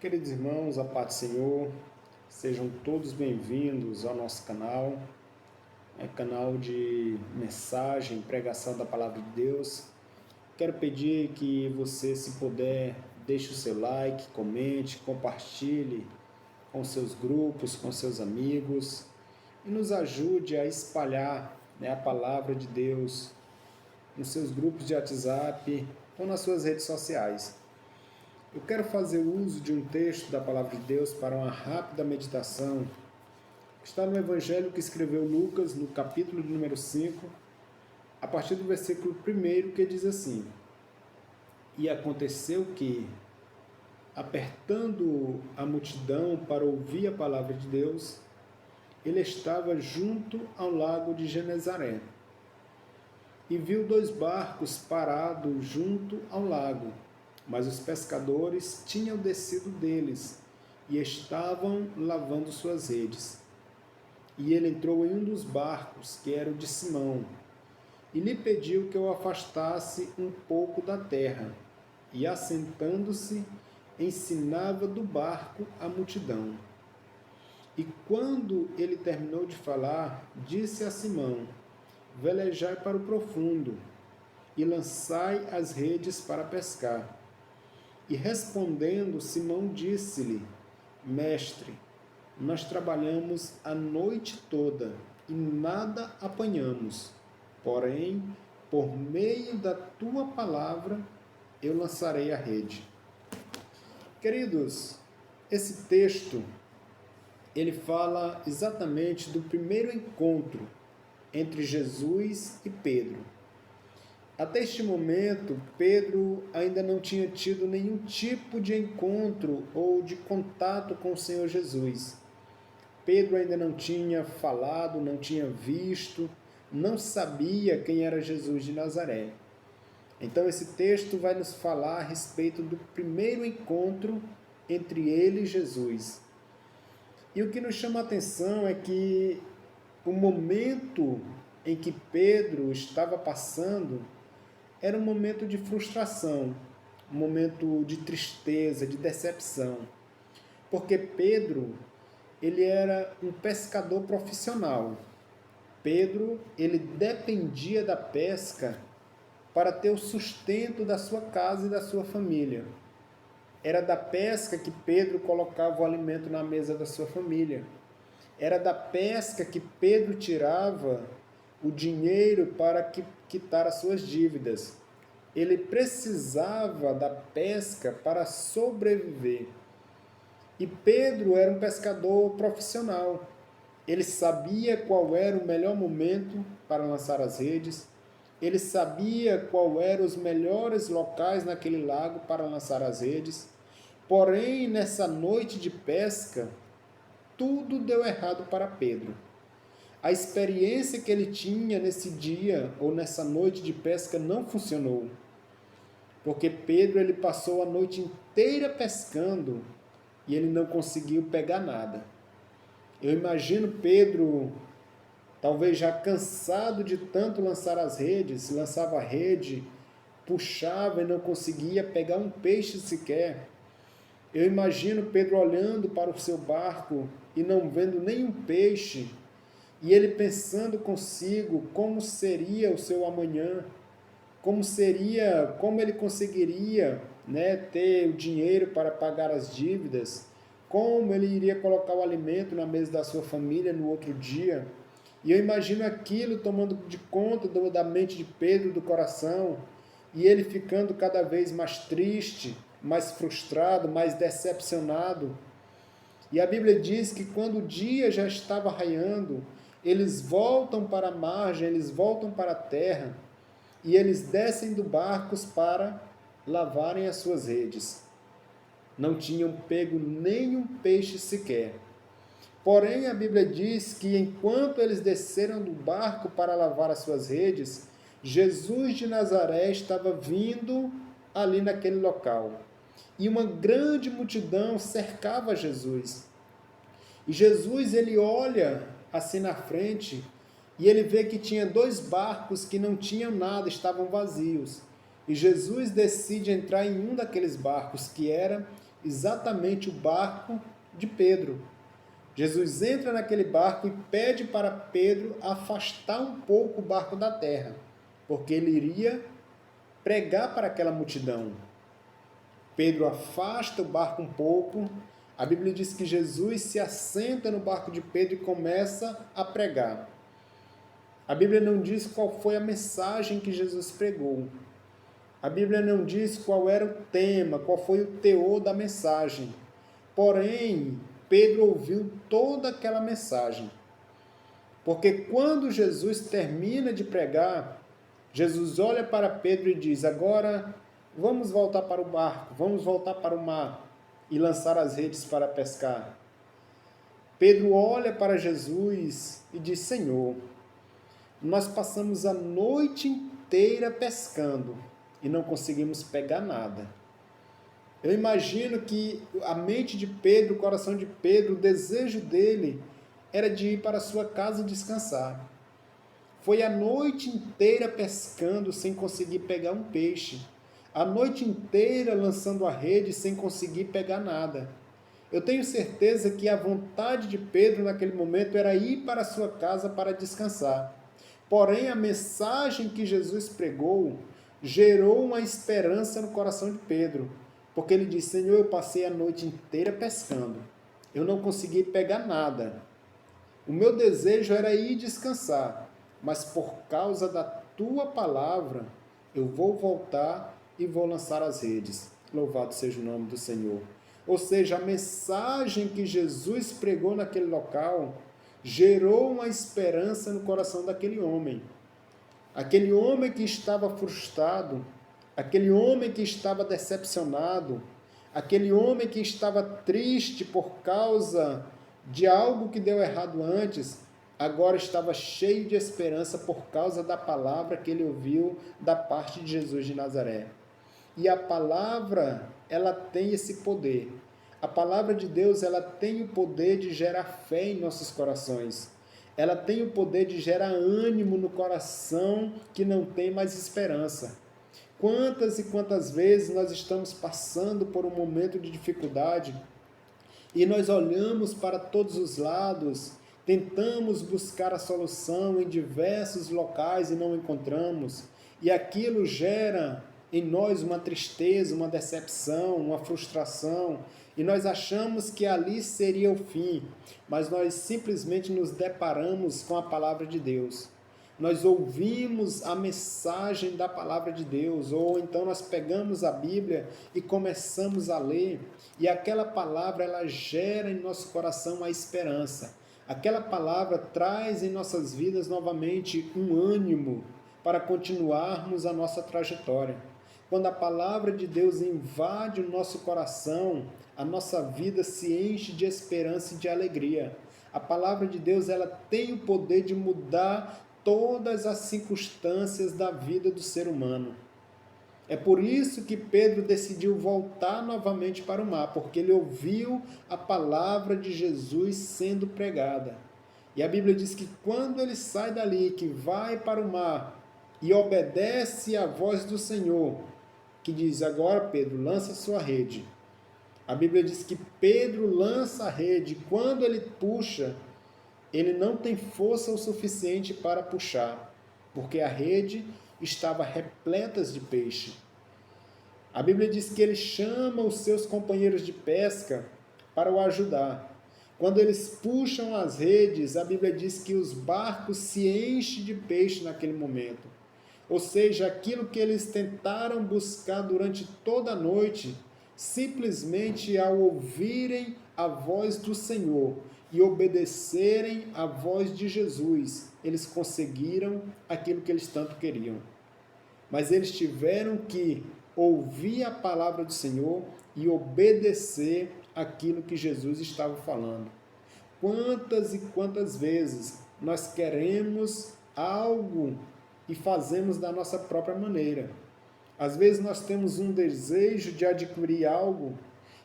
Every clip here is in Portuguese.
Queridos irmãos, a paz do Senhor, sejam todos bem-vindos ao nosso canal, canal de mensagem, pregação da Palavra de Deus. Quero pedir que você, se puder, deixe o seu like, comente, compartilhe com seus grupos, com seus amigos e nos ajude a espalhar a Palavra de Deus nos seus grupos de WhatsApp ou nas suas redes sociais. Eu quero fazer uso de um texto da Palavra de Deus para uma rápida meditação, que está no Evangelho que escreveu Lucas, no capítulo de número 5, a partir do versículo 1, que diz assim: E aconteceu que, apertando a multidão para ouvir a Palavra de Deus, ele estava junto ao lago de Genezaré, e viu 2 barcos parados junto ao lago, mas os pescadores tinham descido deles e estavam lavando suas redes. E ele entrou em um dos barcos, que era o de Simão, e lhe pediu que o afastasse um pouco da terra, e assentando-se, ensinava do barco a multidão. E quando ele terminou de falar, disse a Simão: Velejai para o profundo, e lançai as redes para pescar. E respondendo, Simão disse-lhe: Mestre, nós trabalhamos a noite toda e nada apanhamos. Porém, por meio da tua palavra, eu lançarei a rede. Queridos, esse texto, ele fala exatamente do primeiro encontro entre Jesus e Pedro. Até este momento, Pedro ainda não tinha tido nenhum tipo de encontro ou de contato com o Senhor Jesus. Pedro ainda não tinha falado, não tinha visto, não sabia quem era Jesus de Nazaré. Então esse texto vai nos falar a respeito do primeiro encontro entre ele e Jesus. E o que nos chama a atenção é que o momento em que Pedro estava passando era um momento de frustração, um momento de tristeza, de decepção. Porque Pedro, ele era um pescador profissional. Pedro, ele dependia da pesca para ter o sustento da sua casa e da sua família. Era da pesca que Pedro colocava o alimento na mesa da sua família. Era da pesca que Pedro tirava o dinheiro para quitar as suas dívidas. Ele precisava da pesca para sobreviver. E Pedro era um pescador profissional. Ele sabia qual era o melhor momento para lançar as redes. Ele sabia qual eram os melhores locais naquele lago para lançar as redes. Porém, nessa noite de pesca, tudo deu errado para Pedro. A experiência que ele tinha nesse dia ou nessa noite de pesca não funcionou. Porque Pedro, ele passou a noite inteira pescando e ele não conseguiu pegar nada. Eu imagino Pedro, talvez já cansado de tanto lançar as redes, lançava a rede, puxava e não conseguia pegar um peixe sequer. Eu imagino Pedro olhando para o seu barco e não vendo nenhum peixe, e ele pensando consigo como seria o seu amanhã, como ele conseguiria ter o dinheiro para pagar as dívidas, como ele iria colocar o alimento na mesa da sua família no outro dia. E eu imagino aquilo tomando de conta da mente de Pedro, do coração, e ele ficando cada vez mais triste, mais frustrado, mais decepcionado. E a Bíblia diz que quando o dia já estava raiando, eles voltam para a margem, eles voltam para a terra, e eles descem do barco para lavarem as suas redes. Não tinham pego nenhum peixe sequer. Porém, a Bíblia diz que enquanto eles desceram do barco para lavar as suas redes, Jesus de Nazaré estava vindo ali naquele local. E uma grande multidão cercava Jesus. E Jesus, ele olha assim na frente e ele vê que tinha 2 barcos que não tinham nada, estavam vazios. E Jesus decide entrar em um daqueles barcos, que era exatamente o barco de Pedro. Jesus entra naquele barco e pede para Pedro afastar um pouco o barco da terra, porque ele iria pregar para aquela multidão. Pedro afasta o barco um pouco. A Bíblia diz que Jesus se assenta no barco de Pedro e começa a pregar. A Bíblia não diz qual foi a mensagem que Jesus pregou. A Bíblia não diz qual era o tema, qual foi o teor da mensagem. Porém, Pedro ouviu toda aquela mensagem. Porque quando Jesus termina de pregar, Jesus olha para Pedro e diz: agora vamos voltar para o barco, vamos voltar para o mar e lançar as redes para pescar. Pedro olha para Jesus e diz: Senhor, nós passamos a noite inteira pescando e não conseguimos pegar nada. Eu imagino que a mente de Pedro, o coração de Pedro, o desejo dele era de ir para a sua casa e descansar. Foi a noite inteira pescando sem conseguir pegar um peixe. A noite inteira lançando a rede sem conseguir pegar nada. Eu tenho certeza que a vontade de Pedro naquele momento era ir para a sua casa para descansar. Porém, a mensagem que Jesus pregou gerou uma esperança no coração de Pedro. Porque ele disse: Senhor, eu passei a noite inteira pescando. Eu não consegui pegar nada. O meu desejo era ir descansar. Mas por causa da tua palavra, eu vou voltar e vou lançar as redes. Louvado seja o nome do Senhor. Ou seja, a mensagem que Jesus pregou naquele local gerou uma esperança no coração daquele homem. Aquele homem que estava frustrado, aquele homem que estava decepcionado, aquele homem que estava triste por causa de algo que deu errado antes, agora estava cheio de esperança por causa da palavra que ele ouviu da parte de Jesus de Nazaré. E a palavra, ela tem esse poder. A palavra de Deus, ela tem o poder de gerar fé em nossos corações. Ela tem o poder de gerar ânimo no coração que não tem mais esperança. Quantas e quantas vezes nós estamos passando por um momento de dificuldade e nós olhamos para todos os lados, tentamos buscar a solução em diversos locais e não encontramos, e aquilo gera em nós uma tristeza, uma decepção, uma frustração, e nós achamos que ali seria o fim, mas nós simplesmente nos deparamos com a palavra de Deus. Nós ouvimos a mensagem da palavra de Deus, ou então nós pegamos a Bíblia e começamos a ler, e aquela palavra ela gera em nosso coração a esperança. Aquela palavra traz em nossas vidas novamente um ânimo para continuarmos a nossa trajetória. Quando a palavra de Deus invade o nosso coração, a nossa vida se enche de esperança e de alegria. A palavra de Deus ela tem o poder de mudar todas as circunstâncias da vida do ser humano. É por isso que Pedro decidiu voltar novamente para o mar, porque ele ouviu a palavra de Jesus sendo pregada. E a Bíblia diz que quando ele sai dali, que vai para o mar e obedece à voz do Senhor, que diz: agora Pedro, lança sua rede. A Bíblia diz que Pedro lança a rede, quando ele puxa, ele não tem força o suficiente para puxar, porque a rede estava repleta de peixe. A Bíblia diz que ele chama os seus companheiros de pesca para o ajudar. Quando eles puxam as redes, a Bíblia diz que os barcos se enchem de peixe naquele momento. Ou seja, aquilo que eles tentaram buscar durante toda a noite, simplesmente ao ouvirem a voz do Senhor e obedecerem à voz de Jesus, eles conseguiram aquilo que eles tanto queriam. Mas eles tiveram que ouvir a palavra do Senhor e obedecer aquilo que Jesus estava falando. Quantas e quantas vezes nós queremos algo e fazemos da nossa própria maneira. Às vezes nós temos um desejo de adquirir algo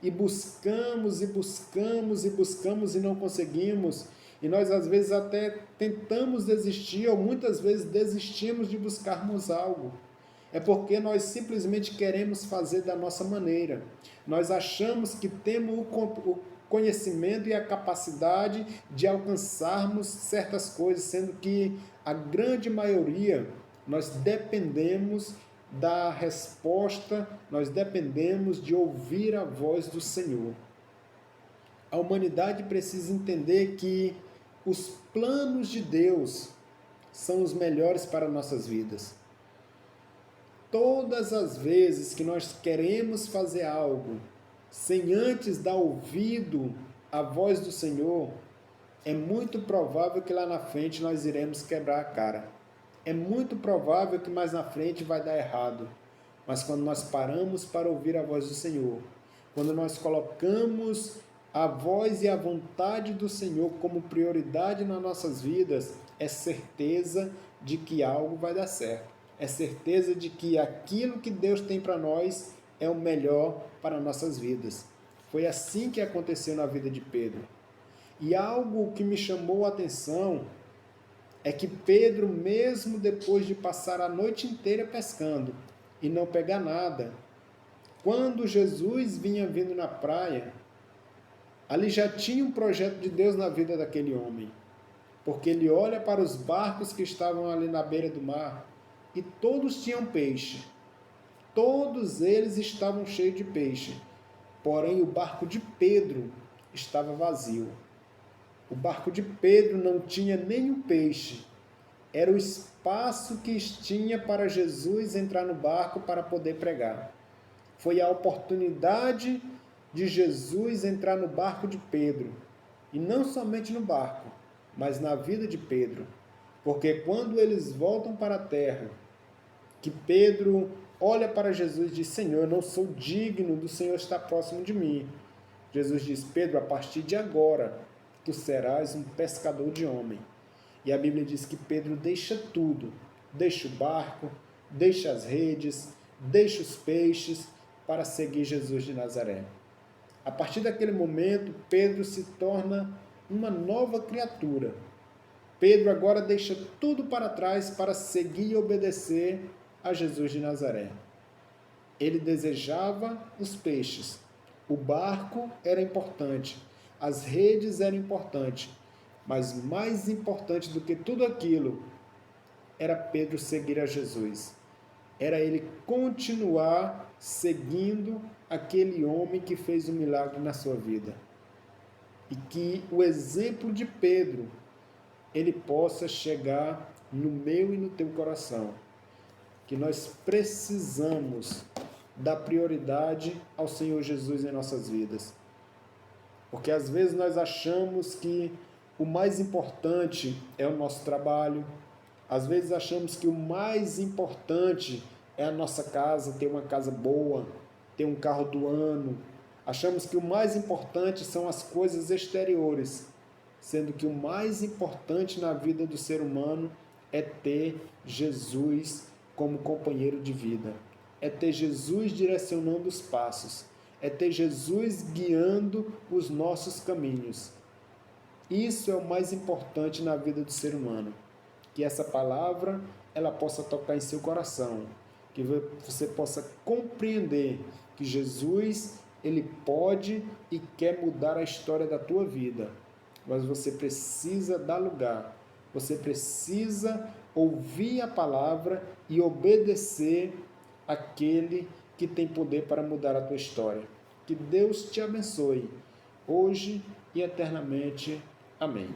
e buscamos e buscamos e buscamos e não conseguimos. E nós às vezes até tentamos desistir ou muitas vezes desistimos de buscarmos algo. É porque nós simplesmente queremos fazer da nossa maneira. Nós achamos que temos o conhecimento e a capacidade de alcançarmos certas coisas, sendo que a grande maioria nós dependemos da resposta, nós dependemos de ouvir a voz do Senhor. A humanidade precisa entender que os planos de Deus são os melhores para nossas vidas. Todas as vezes que nós queremos fazer algo sem antes dar ouvido à voz do Senhor, é muito provável que lá na frente nós iremos quebrar a cara. É muito provável que mais na frente vai dar errado. Mas quando nós paramos para ouvir a voz do Senhor, quando nós colocamos a voz e a vontade do Senhor como prioridade nas nossas vidas, é certeza de que algo vai dar certo. É certeza de que aquilo que Deus tem para nós é o melhor para nossas vidas. Foi assim que aconteceu na vida de Pedro. E algo que me chamou a atenção é que Pedro, mesmo depois de passar a noite inteira pescando e não pegar nada, quando Jesus vinha vindo na praia, ali já tinha um projeto de Deus na vida daquele homem. Porque ele olha para os barcos que estavam ali na beira do mar e todos tinham peixe. Todos eles estavam cheios de peixe. Porém, o barco de Pedro estava vazio. O barco de Pedro não tinha nenhum peixe. Era o espaço que tinha para Jesus entrar no barco para poder pregar. Foi a oportunidade de Jesus entrar no barco de Pedro. E não somente no barco, mas na vida de Pedro. Porque quando eles voltam para a terra, que Pedro olha para Jesus e diz: Senhor, eu não sou digno do Senhor estar próximo de mim. Jesus diz: Pedro, a partir de agora, tu serás um pescador de homem. E a Bíblia diz que Pedro deixa tudo. Deixa o barco, deixa as redes, deixa os peixes para seguir Jesus de Nazaré. A partir daquele momento, Pedro se torna uma nova criatura. Pedro agora deixa tudo para trás para seguir e obedecer a Jesus de Nazaré. Ele desejava os peixes. O barco era importante. As redes eram importantes. Mas mais importante do que tudo aquilo era Pedro seguir a Jesus. Era ele continuar seguindo aquele homem que fez um milagre na sua vida. E que o exemplo de Pedro, ele possa chegar no meu e no teu coração. Que nós precisamos dar prioridade ao Senhor Jesus em nossas vidas. Porque às vezes nós achamos que o mais importante é o nosso trabalho. Às vezes achamos que o mais importante é a nossa casa, ter uma casa boa, ter um carro do ano. Achamos que o mais importante são as coisas exteriores, sendo que o mais importante na vida do ser humano é ter Jesus como companheiro de vida. É ter Jesus direcionando os passos. É ter Jesus guiando os nossos caminhos. Isso é o mais importante na vida do ser humano. Que essa palavra ela possa tocar em seu coração. Que você possa compreender que Jesus ele pode e quer mudar a história da tua vida. Mas você precisa dar lugar. Você precisa ouvir a palavra e obedecer aquele que tem poder para mudar a tua história. Que Deus te abençoe, hoje e eternamente. Amém.